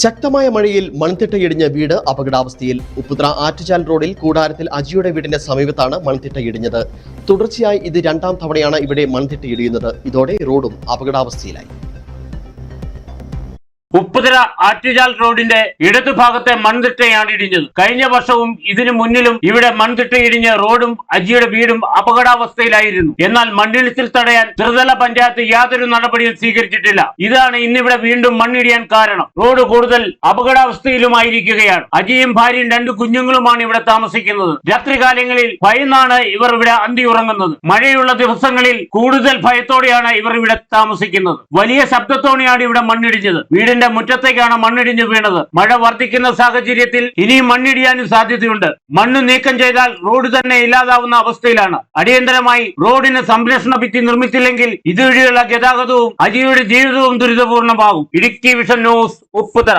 ശക്തമായ മഴയിൽ മൺതിട്ടയിടിഞ്ഞ വീട് അപകടാവസ്ഥയിൽ. ഉപ്പുതറ ആറ്റുചാൽ റോഡിൽ കൂടാരത്തിൽ അജിയുടെ വീടിന്റെ സമീപത്താണ് മൺതിട്ടയിടിഞ്ഞത്. തുടർച്ചയായി ഇത് രണ്ടാം തവണയാണ് ഇവിടെ മൺതിട്ടയിടിയുന്നത്. ഇതോടെ റോഡും അപകടാവസ്ഥയിലായി. ഉപ്പുതറ ആറ്റുചാൽ റോഡിന്റെ ഇടതുഭാഗത്തെ മൺതിട്ടയാണ് ഇടിഞ്ഞത്. കഴിഞ്ഞ വർഷവും ഇതിനു മുന്നിലും ഇവിടെ മൺതിട്ട ഇടിഞ്ഞ് റോഡും അജിയുടെ വീടും അപകടാവസ്ഥയിലായിരുന്നു. എന്നാൽ മണ്ണിടിച്ചിൽ തടയാൻ ത്രിതല പഞ്ചായത്ത് യാതൊരു നടപടിയും സ്വീകരിച്ചിട്ടില്ല. ഇതാണ് ഇന്നിവിടെ വീണ്ടും മണ്ണിടിയാൻ കാരണം. റോഡ് കൂടുതൽ അപകടാവസ്ഥയിലുമായിരിക്കുകയാണ്. അജിയും ഭാര്യയും 2 കുഞ്ഞുങ്ങളുമാണ് ഇവിടെ താമസിക്കുന്നത്. രാത്രികാലങ്ങളിൽ ഭയന്നാണ് ഇവർ ഇവിടെ അന്തി ഉറങ്ങുന്നത്. മഴയുള്ള ദിവസങ്ങളിൽ കൂടുതൽ ഭയത്തോടെയാണ് ഇവർ ഇവിടെ താമസിക്കുന്നത്. വലിയ ശബ്ദത്തോടെയാണ് ഇവിടെ മണ്ണിടിഞ്ഞത്. വീടിന്റെ മുറ്റത്തേക്കാണ് മണ്ണിടിഞ്ഞു വീണത്. മഴ വർദ്ധിക്കുന്ന സാഹചര്യത്തിൽ ഇനിയും മണ്ണിടിയാനും സാധ്യതയുണ്ട്. മണ്ണ് നീക്കം ചെയ്താൽ റോഡ് തന്നെ ഇല്ലാതാവുന്ന അവസ്ഥയിലാണ്. അടിയന്തരമായി റോഡിന് സംരക്ഷണ ഭിത്തി നിർമ്മിച്ചില്ലെങ്കിൽ ഇതുവഴിയുള്ള ഗതാഗതവും അജിയുടെ ജീവിതവും ദുരിതപൂർണമാകും. Idukki vision news, Upputhara.